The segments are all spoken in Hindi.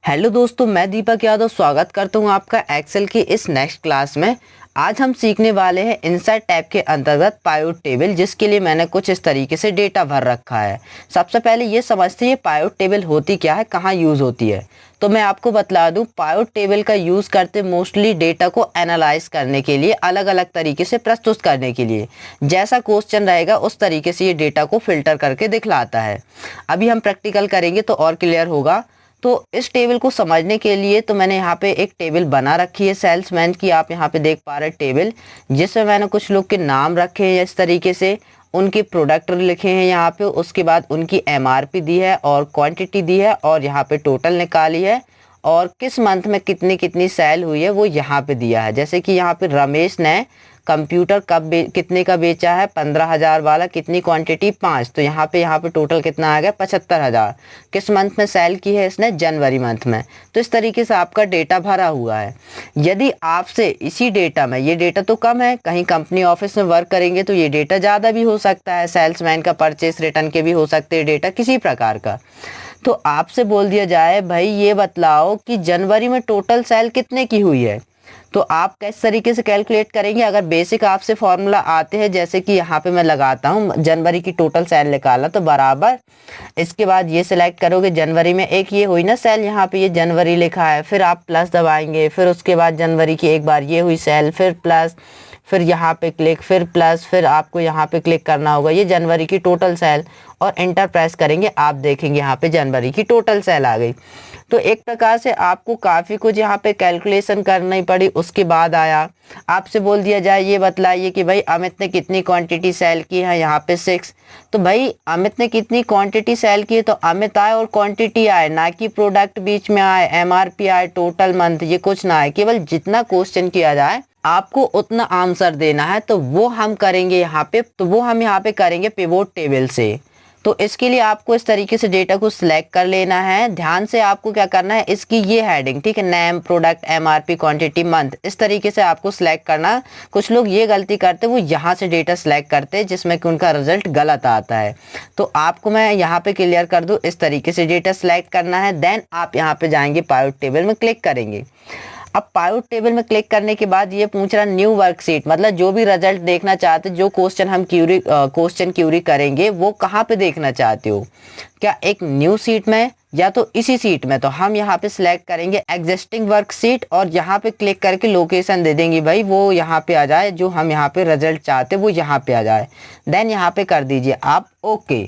हेलो दोस्तों, मैं दीपक यादव स्वागत करता हूं आपका एक्सेल की इस नेक्स्ट क्लास में। आज हम सीखने वाले हैं इनसाइड टैब के अंतर्गत पाइवट टेबल, जिसके लिए मैंने कुछ इस तरीके से डेटा भर रखा है। सबसे पहले ये समझते हैं पाइवट टेबल होती क्या है, कहाँ यूज़ होती है। तो मैं आपको बतला दूं, पाइवट टेबल का यूज़ करते मोस्टली डेटा को एनालाइज करने के लिए, अलग अलग तरीके से प्रस्तुत करने के लिए। जैसा क्वेश्चन रहेगा उस तरीके से ये डेटा को फिल्टर करके दिखलाता है। अभी हम प्रैक्टिकल करेंगे तो और क्लियर होगा। तो इस टेबल को समझने के लिए तो मैंने यहाँ पे एक टेबल बना रखी है सेल्समैन की, आप यहाँ पे देख पा रहे हैं टेबल, जिसमें मैंने कुछ लोग के नाम रखे हैं इस तरीके से, उनके प्रोडक्ट लिखे हैं यहाँ पे, उसके बाद उनकी एमआरपी दी है और क्वांटिटी दी है और यहाँ पे टोटल निकाली है और किस मंथ में कितनी कितनी सेल हुई है वो यहाँ पे दिया है। जैसे कि यहाँ पे रमेश ने कंप्यूटर कितने का बेचा है, 15,000 वाला, कितनी क्वांटिटी 5, तो यहाँ पे टोटल कितना आ गया 75,000। किस मंथ में सेल की है इसने, जनवरी मंथ में। तो इस तरीके से आपका डेटा भरा हुआ है। यदि आपसे इसी डेटा में, ये डेटा तो कम है, कहीं कंपनी ऑफिस में वर्क करेंगे तो ये डेटा ज़्यादा भी हो सकता है, सेल्समैन का परचेस रिटर्न के भी हो सकते हैं डेटा किसी प्रकार का। तो आपसे बोल दिया जाए भाई ये बतलाओ कि जनवरी में टोटल सेल कितने की हुई है, तो आप किस तरीके से कैलकुलेट करेंगे। अगर बेसिक आपसे फॉर्मूला आते हैं, जैसे कि यहाँ पे मैं लगाता हूँ जनवरी की टोटल सेल निकाला, तो बराबर इसके बाद ये सिलेक्ट करोगे, जनवरी में एक ये हुई ना सेल, यहाँ पे ये जनवरी लिखा है, फिर आप प्लस दबाएंगे, फिर उसके बाद जनवरी की एक बार ये हुई सेल, फिर प्लस, फिर यहाँ पे क्लिक, फिर प्लस, फिर आपको यहाँ पे क्लिक करना होगा ये जनवरी की टोटल सेल और एंटर प्रेस करेंगे, आप देखेंगे यहाँ पे जनवरी की टोटल सेल आ गई। तो एक प्रकार से आपको काफ़ी कुछ यहाँ पे कैलकुलेशन करनी पड़ी। उसके बाद आया, आपसे बोल दिया जाए ये बतलाइए कि भाई अमित ने कितनी क्वांटिटी सेल की है, यहाँ पे 6। तो भाई अमित ने कितनी क्वांटिटी सेल की है, तो अमित आए और क्वांटिटी आए, ना कि प्रोडक्ट बीच में आए, एमआरपी आए, टोटल मंथ, ये कुछ ना आए। केवल जितना क्वेश्चन किया जाए आपको उतना आंसर देना है, तो वो हम करेंगे यहाँ पे, करेंगे पिवोट टेबल से। तो इसके लिए आपको इस तरीके से डेटा को सिलेक्ट कर लेना है। ध्यान से आपको क्या करना है, इसकी ये हेडिंग, ठीक है, name, product, MRP, quantity, month, इस तरीके से आपको सिलेक्ट करना। कुछ लोग ये गलती करते हैं, वो यहाँ से डेटा सिलेक्ट करते हैं जिसमें कि उनका रिजल्ट गलत आता है। तो आपको मैं यहाँ पे क्लियर कर दूँ, इस तरीके से डेटा सिलेक्ट करना है। देन आप यहाँ पे जाएंगे, पाइवट टेबल में क्लिक करेंगे। अब पाइवट टेबल में क्लिक करने के बाद ये पूछ रहा न्यू वर्कशीट, मतलब जो भी रिजल्ट देखना चाहते, जो क्वेश्चन हम क्यूरी करेंगे वो कहाँ पे देखना चाहते हो, क्या एक न्यू सीट में या तो इसी सीट में। तो हम यहाँ पे सिलेक्ट करेंगे एग्जिस्टिंग वर्कशीट और यहाँ पे क्लिक करके लोकेशन दे देंगे भाई वो यहाँ पे आ जाए, जो हम यहाँ पे रिजल्ट चाहते वो यहाँ पे आ जाए। देन यहाँ पे कर दीजिए आप ओके।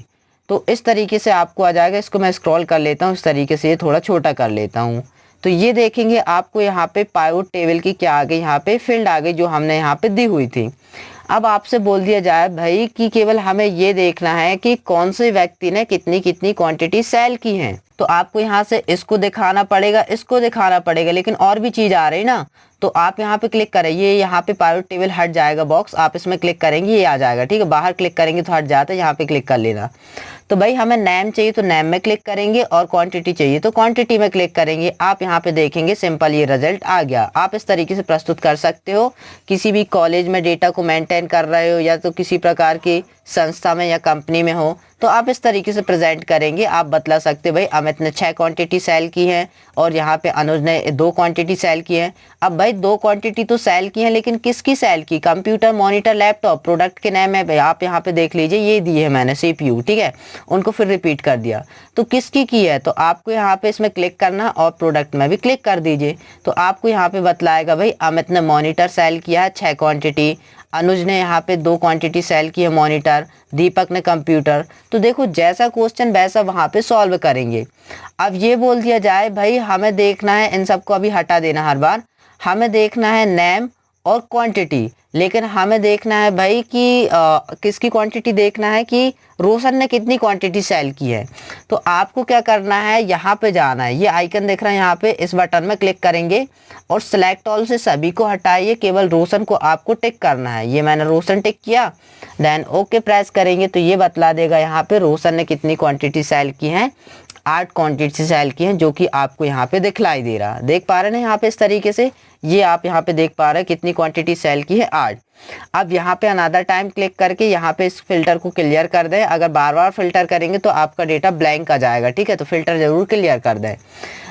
तो इस तरीके से आपको आ जाएगा। इसको मैं स्क्रॉल कर लेता हूँ, इस तरीके से ये थोड़ा छोटा कर लेता हूँ। तो ये देखेंगे आपको यहाँ पे पाइवट टेबल की क्या आ गई, यहाँ पे फील्ड आ गई जो हमने यहाँ पे दी हुई थी। अब आपसे बोल दिया जाए भाई कि केवल हमें ये देखना है कि कौन से व्यक्ति ने कितनी कितनी क्वांटिटी सेल की है। तो आपको यहाँ से इसको दिखाना पड़ेगा, इसको दिखाना पड़ेगा, लेकिन और भी चीज़ आ रही ना। तो आप यहाँ पे क्लिक करें, ये यहाँ पे पाइवट टेबल हट जाएगा बॉक्स, आप इसमें क्लिक करेंगे ये आ जाएगा, ठीक है। बाहर क्लिक करेंगे तो हट जाता है, यहाँ पे क्लिक कर लेना। तो भाई हमें नेम चाहिए तो नेम में क्लिक करेंगे और क्वांटिटी चाहिए तो क्वांटिटी में क्लिक करेंगे। आप यहाँ पे देखेंगे सिंपल ये रिजल्ट आ गया। आप इस तरीके से प्रस्तुत कर सकते हो। किसी भी कॉलेज में डेटा को मेंटेन कर रहे हो या तो किसी प्रकार की संस्था में या कंपनी में हो, तो आप इस तरीके से प्रेजेंट करेंगे। आप बतला सकते हो भाई अमित ने 6 क्वांटिटी सेल की है और यहाँ पे अनुज ने 2 क्वांटिटी सेल की है। अब भाई 2 क्वांटिटी तो सेल की है, लेकिन किसकी सेल की, कंप्यूटर, मॉनिटर, लैपटॉप, प्रोडक्ट के नाम है आप यहाँ पे देख लीजिए, ये दी है मैंने CPU, ठीक है। उनको फिर रिपीट कर दिया, तो किसकी की है, तो आपको यहाँ पे इसमें क्लिक करना और प्रोडक्ट में भी क्लिक कर दीजिए। तो आपको यहाँ पे बतलाएगा भाई अमित ने मॉनिटर सेल किया है 6 क्वांटिटी, अनुज ने यहाँ पे 2 क्वांटिटी सेल की है मॉनिटर, दीपक ने कंप्यूटर। तो देखो जैसा क्वेश्चन वैसा वहाँ पे सॉल्व करेंगे। अब ये बोल दिया जाए भाई हमें देखना है, इन सबको अभी हटा देना हर बार, हमें देखना है नेम और क्वांटिटी, लेकिन हमें देखना है भाई कि किसकी क्वांटिटी देखना है, कि रोशन ने कितनी क्वांटिटी सेल की है। तो आपको क्या करना है, यहाँ पे जाना है, ये आइकन देख रहे हैं यहाँ पे, इस बटन में क्लिक करेंगे और सिलेक्ट ऑल से सभी को हटाइए, केवल रोशन को आपको टिक करना है। ये मैंने रोशन टिक किया, देन ओके प्रेस करेंगे तो ये बतला देगा यहाँ पे रोशन ने कितनी क्वांटिटी सेल की है, 8 क्वांटिटी सेल की हैं, जो कि आपको यहाँ पे दिखलाई दे रहा, देख पा रहे हैं यहाँ पे इस तरीके से। ये आप यहाँ पे देख पा रहे हैं कितनी क्वांटिटी सेल की है, 8। अब यहाँ पे अनदर टाइम क्लिक करके यहाँ पे इस फिल्टर को क्लियर कर दें। अगर बार बार फिल्टर करेंगे तो आपका डेटा ब्लैंक आ जाएगा, ठीक है, तो फिल्टर ज़रूर क्लियर कर दें।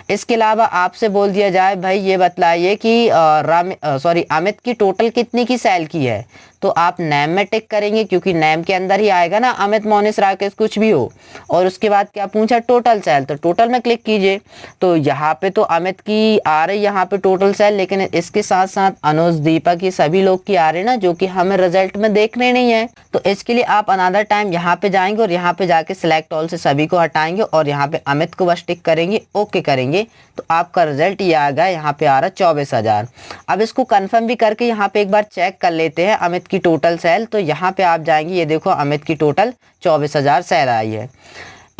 इसके अलावा आपसे बोल दिया जाए भाई ये बतलाइए कि अमित की टोटल कितनी की सेल की है, तो आप नेम में टिक करेंगे क्योंकि नेम के अंदर ही आएगा ना, अमित, मोनिश, राकेश कुछ भी हो। और उसके बाद क्या पूछा, टोटल सेल, तो टोटल में क्लिक कीजिए। तो यहाँ पे तो अमित की आ रही यहाँ पे टोटल सेल, लेकिन इसके साथ साथ अनुज, दीपक, ये सभी लोग की आ रहे ना, जो कि हमें रिजल्ट में देखने नहीं है। तो इसके लिए आप अनदर टाइम यहाँ पे जाएंगे और यहाँ पे जाके सिलेक्ट ऑल से सभी को हटाएंगे और यहाँ पे अमित को बस टिक करेंगे, ओके करेंगे, तो आपका रिजल्ट ये आ गया, यहाँ पे आ रहा 24,000। अब इसको कंफर्म भी करके यहाँ पे एक बार चेक कर लेते हैं अमित की टोटल सेल। तो यहाँ पे आप जाएंगे, ये देखो अमित की टोटल 24,000 सेल आई है।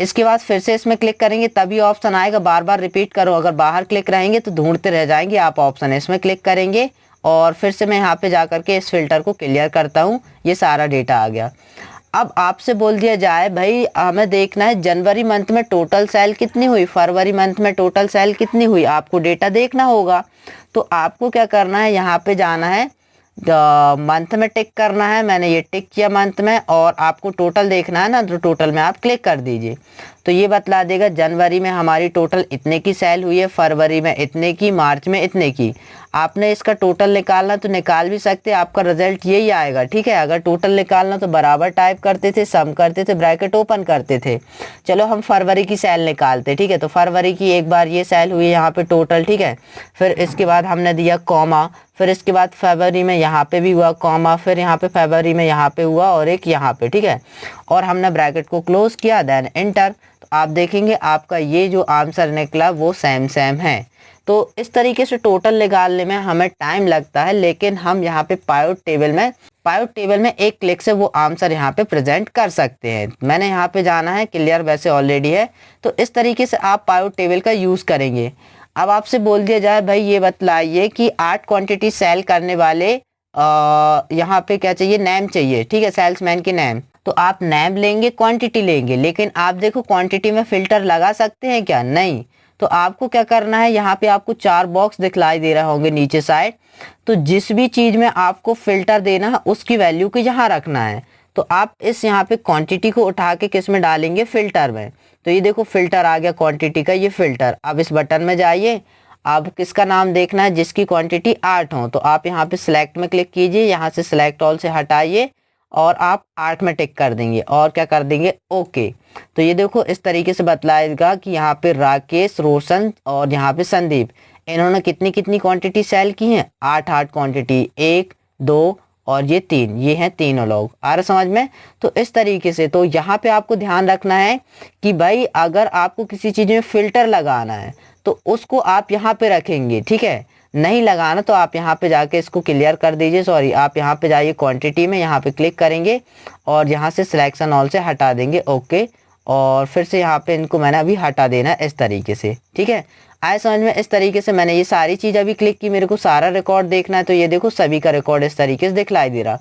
इसके बाद फिर से इसमें क्लिक करेंगे तभी ऑप्शन आएगा, बार बार रिपीट करो। अगर बाहर क्लिक रहेंगे तो ढूंढते रह जाएंगे आप ऑप्शन, इसमें क्लिक करेंगे और फिर से मैं यहाँ पे जा करके इस फिल्टर को क्लियर करता हूँ, ये सारा डेटा आ गया। अब आपसे बोल दिया जाए भाई हमें देखना है जनवरी मंथ में टोटल सेल कितनी हुई, फरवरी मंथ में टोटल सेल कितनी हुई, आपको डेटा देखना होगा। तो आपको क्या करना है, यहाँ पे जाना है, मंथ में टिक करना है, मैंने ये टिक किया मंथ में, और आपको टोटल देखना है ना, तो टोटल में आप क्लिक कर दीजिए। तो ये बतला देगा जनवरी में हमारी टोटल इतने की सेल हुई है, फरवरी में इतने की, मार्च में इतने की। आपने इसका टोटल निकालना तो निकाल भी सकते, आपका रिजल्ट यही आएगा, ठीक है। अगर टोटल निकालना तो बराबर टाइप करते थे, सम करते थे, ब्रैकेट ओपन करते थे। चलो हम फरवरी की सेल निकालते, ठीक है। तो फरवरी की एक बार ये सेल हुई है यहाँ पे टोटल, ठीक है। फिर इसके बाद हमने दिया कॉमा, फिर इसके बाद फरवरी में यहाँ पे भी हुआ कॉमा, फिर यहाँ पे फरवरी में यहाँ पे हुआ और एक यहाँ पे, ठीक है। और हमने ब्रैकेट को क्लोज किया, देन एंटर। तो आप देखेंगे आपका ये जो आंसर निकला वो सेम है। तो इस तरीके से टोटल निकालने में हमें टाइम लगता है, लेकिन हम यहाँ पे पाइवट टेबल में एक क्लिक से वो आंसर यहाँ पे प्रेजेंट कर सकते हैं। मैंने यहाँ पे जाना है, क्लियर वैसे ऑलरेडी है। तो इस तरीके से आप पाइवट टेबल का यूज़ करेंगे। अब आपसे बोल दिया जाए भाई ये बतलाइए कि 8 क्वांटिटी सेल करने वाले यहाँ पे क्या चाहिए, नेम चाहिए, ठीक है, सेल्समैन की नेम। तो आप नेम लेंगे, क्वांटिटी लेंगे, लेकिन आप देखो क्वांटिटी में फिल्टर लगा सकते हैं क्या, नहीं। तो आपको क्या करना है, यहाँ पे आपको 4 बॉक्स दिखलाई दे रहे होंगे नीचे साइड। तो जिस भी चीज़ में आपको फिल्टर देना है उसकी वैल्यू को यहाँ रखना है। तो आप इस यहाँ पे क्वांटिटी को उठा के किस में डालेंगे, फिल्टर में। तो ये देखो फिल्टर आ गया क्वांटिटी का, ये फिल्टर। अब इस बटन में जाइए, अब किसका नाम देखना है, जिसकी क्वांटिटी 8 हो। तो आप यहाँ पे सिलेक्ट में क्लिक कीजिए, यहाँ से सिलेक्ट ऑल से हटाइए और आप 8 में टिक कर देंगे और क्या कर देंगे, ओके। तो ये देखो इस तरीके से बतलाएगा कि यहाँ पे राकेश, रोशन और यहाँ पे संदीप, इन्होंने कितनी कितनी क्वांटिटी सेल की हैं, 8 क्वांटिटी, 1, 2 और ये 3, ये हैं तीनों लोग। आ रहा समझ में। तो इस तरीके से तो यहाँ पे आपको ध्यान रखना है कि भाई अगर आपको किसी चीज़ में फ़िल्टर लगाना है तो उसको आप यहाँ पे रखेंगे, ठीक है। नहीं लगाना तो आप यहाँ पे जाके इसको क्लियर कर दीजिए, सॉरी, आप यहाँ पे जाइए क्वांटिटी में, यहाँ पे क्लिक करेंगे और यहाँ से सिलेक्शन ऑल से हटा देंगे, ओके। और फिर से यहाँ पे इनको मैंने अभी हटा देना है इस तरीके से, ठीक है। आए समझ में। इस तरीके से मैंने ये सारी चीज़ अभी क्लिक की, मेरे को सारा रिकॉर्ड देखना है। तो ये देखो सभी का रिकॉर्ड इस तरीके से दिखलाई दे रहा।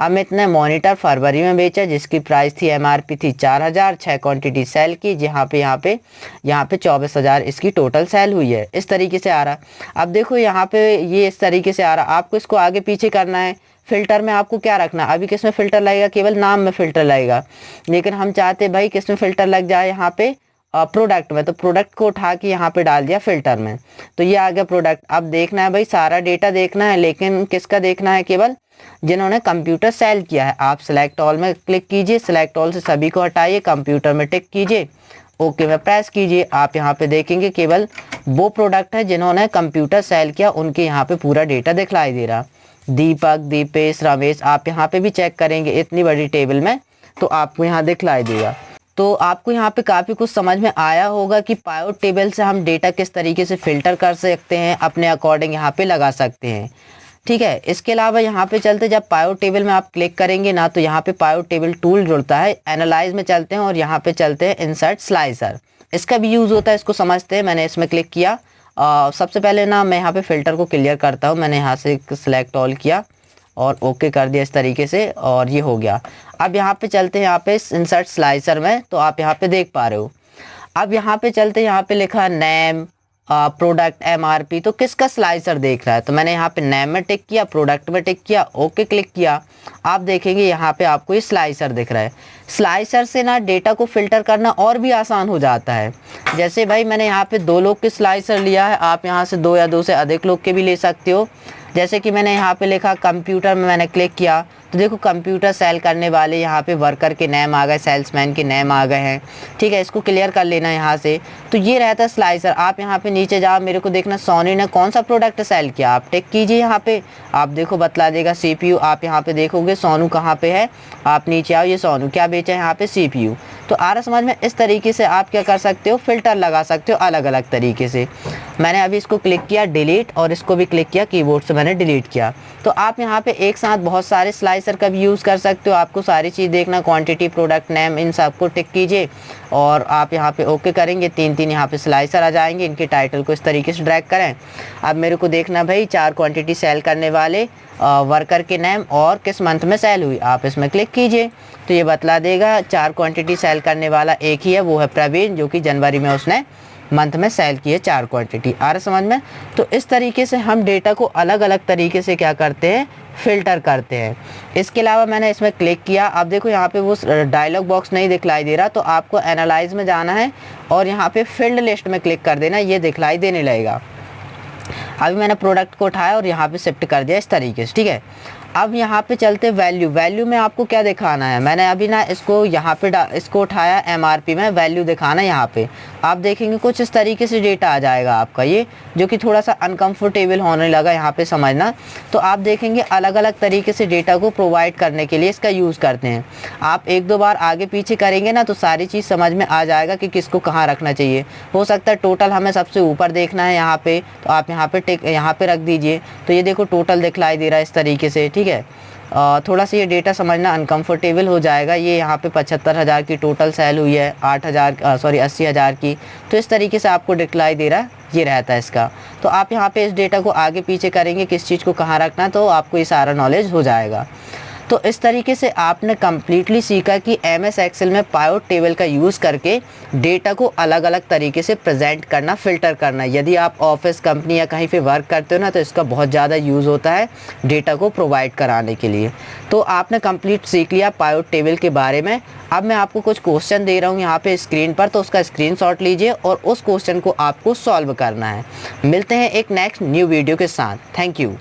अमित ने मॉनिटर फरवरी में बेचा जिसकी प्राइस थी, MRP थी 4,000, 6 क्वांटिटी सेल की, यहाँ पे 24,000 इसकी टोटल सेल हुई है। इस तरीके से आ रहा। अब देखो यहाँ पे ये इस तरीके से आ रहा। आपको इसको आगे पीछे करना है। फिल्टर में आपको क्या रखना, अभी किस में फ़िल्टर लगेगा, केवल नाम में फ़िल्टर लगेगा, लेकिन हम चाहते भाई किस में फ़िल्टर लग जाए, यहाँ पे प्रोडक्ट में। तो प्रोडक्ट को उठा के यहाँ पे डाल दिया फिल्टर में, तो ये आ गया प्रोडक्ट। अब देखना है भाई सारा डेटा देखना है, लेकिन किसका देखना है, केवल जिन्होंने कंप्यूटर सेल किया है। आप सिलेक्ट ऑल में क्लिक कीजिए, सिलेक्ट ऑल से सभी को हटाइए, कंप्यूटर में टिक कीजिए, ओके में प्रेस कीजिए। आप यहाँ पे देखेंगे केवल वो प्रोडक्ट है जिन्होंने कंप्यूटर सेल किया, उनके यहाँ पे पूरा डेटा दिखलाई दे रहा। दीपक, दीपेश, रमेश, आप यहाँ पे भी चेक करेंगे इतनी बड़ी टेबल में, तो आपको यहाँ दिखलाई देगा। तो आपको यहाँ पे काफ़ी कुछ समझ में आया होगा कि पाइवट टेबल से हम डेटा किस तरीके से फ़िल्टर कर सकते हैं, अपने अकॉर्डिंग यहाँ पे लगा सकते हैं, ठीक है। इसके अलावा यहाँ पे चलते, जब पाइवट टेबल में आप क्लिक करेंगे ना, तो यहाँ पे पाइवट टेबल टूल जुड़ता है। एनालाइज में चलते हैं और यहाँ पे चलते हैं इंसर्ट स्लाइसर, इसका भी यूज़ होता है, इसको समझते हैं। मैंने इसमें क्लिक किया। सबसे पहले ना मैं यहाँ पे फ़िल्टर को क्लियर करता हूँ। मैंने यहाँ से सिलेक्ट ऑल किया और ओके कर दिया इस तरीके से, और ये हो गया। अब यहाँ पे चलते हैं यहाँ पे इंसर्ट स्लाइसर में, तो आप यहाँ पे देख पा रहे हो। अब यहाँ पे चलते हैं, यहाँ पे लिखा नेम, प्रोडक्ट, MRP, तो किसका स्लाइसर देख रहा है। तो मैंने यहाँ पे नेम में टिक किया, प्रोडक्ट में टिक किया, ओके क्लिक किया। आप देखेंगे यहाँ पे आपको ये स्लाइसर दिख रहा है। स्लाइसर से ना डेटा को फिल्टर करना और भी आसान हो जाता है। जैसे भाई मैंने यहाँ पे 2 लोग के स्लाइसर लिया है, आप यहाँ से 2 या 2 से अधिक लोग के भी ले सकते हो। जैसे कि मैंने यहाँ पे लिखा कंप्यूटर में, मैंने क्लिक किया तो देखो कंप्यूटर सेल करने वाले यहाँ पे वर्कर के नेम आ गए, सेल्समैन के नेम आ गए हैं। ठीक है, इसको क्लियर कर लेना यहाँ से। तो ये रहता है स्लाइसर। आप यहाँ पे नीचे जाओ, मेरे को देखना सोनी ने कौन सा प्रोडक्ट सेल किया, आप टिक कीजिए यहाँ पे, आप देखो बतला देगा CPU। आप यहाँ पे देखोगे सोनू कहाँ पे है, आप नीचे आओ, ये सोनू क्या बेचा है यहाँ पे, CPU। तो आ रहा समझ में। इस तरीके से आप क्या कर सकते हो, फिल्टर लगा सकते हो अलग अलग तरीके से। मैंने अभी इसको क्लिक किया डिलीट, और इसको भी क्लिक किया, कीबोर्ड से मैंने डिलीट किया। तो आप यहाँ पे एक साथ बहुत सारे स्लाइसर का भी यूज़ कर सकते हो। आपको सारी चीज़ देखना, क्वांटिटी, प्रोडक्ट नेम, इन सबको टिक कीजिए और आप यहाँ पे ओके करेंगे। 3 यहाँ पे स्लाइसर आ जाएंगे। इनके टाइटल को इस तरीके से ड्रैग करें। अब मेरे को देखना भाई 4 क्वांटिटी सेल करने वाले वर्कर के नेम और किस मंथ में सेल हुई, आप इसमें क्लिक कीजिए तो ये बतला देगा 4 क्वांटिटी सेल करने वाला एक ही है, वो है प्रवीण, जो कि जनवरी में उसने मंथ में सेल की है 4 क्वांटिटी। आ रहा समझ में। तो इस तरीके से हम डेटा को अलग अलग तरीके से क्या करते हैं, फ़िल्टर करते हैं। इसके अलावा मैंने इसमें क्लिक किया, अब देखो यहाँ पे वो डायलॉग बॉक्स नहीं दिखलाई दे रहा, तो आपको एनालाइज में जाना है और यहाँ पे फील्ड लिस्ट में क्लिक कर देना, ये दिखलाई देने लगेगा। अभी मैंने प्रोडक्ट को उठाया और यहाँ पे शिफ्ट कर दिया इस तरीके से। ठीक है, अब यहाँ पे चलते वैल्यू। वैल्यू में आपको क्या दिखाना है, मैंने अभी ना इसको यहाँ पे इसको उठाया, MRP में वैल्यू दिखाना है। यहाँ पे आप देखेंगे कुछ इस तरीके से डेटा आ जाएगा आपका, ये जो कि थोड़ा सा अनकंफर्टेबल होने लगा यहाँ पे समझना। तो आप देखेंगे अलग अलग तरीके से डेटा को प्रोवाइड करने के लिए इसका यूज़ करते हैं। आप 1-2 बार आगे पीछे करेंगे ना तो सारी चीज़ समझ में आ जाएगा कि किसको कहाँ रखना चाहिए। हो सकता है टोटल हमें सबसे ऊपर देखना है यहाँ पे, तो आप यहाँ पे टिक यहाँ पे रख दीजिए, तो ये देखो टोटल दिखलाई दे रहा है इस तरीके से। ठीक है, थोड़ा सा ये डेटा समझना अनकंफर्टेबल हो जाएगा। ये यहाँ पे 75,000 की टोटल सेल हुई है, 80,000 की, तो इस तरीके से आपको दिखलाई दे रहा है, ये रहता है इसका। तो आप यहाँ पे इस डेटा को आगे पीछे करेंगे, किस चीज़ को कहाँ रखना है, तो आपको ये सारा नॉलेज हो जाएगा। तो इस तरीके से आपने कम्प्लीटली सीखा कि MS एक्सेल में पाइवट टेबल का यूज़ करके डेटा को अलग अलग तरीके से प्रेजेंट करना, फ़िल्टर करना। यदि आप ऑफिस, कंपनी या कहीं पे वर्क करते हो ना, तो इसका बहुत ज़्यादा यूज़ होता है डेटा को प्रोवाइड कराने के लिए। तो आपने कंप्लीट सीख लिया पाइवट टेबल के बारे में। अब मैं आपको कुछ क्वेश्चन दे रहा हूँ यहाँ पे स्क्रीन पर, तो उसका स्क्रीनशॉट लीजिए और उस क्वेश्चन को आपको सॉल्व करना है। मिलते हैं एक नेक्स्ट न्यू वीडियो के साथ। Thank you.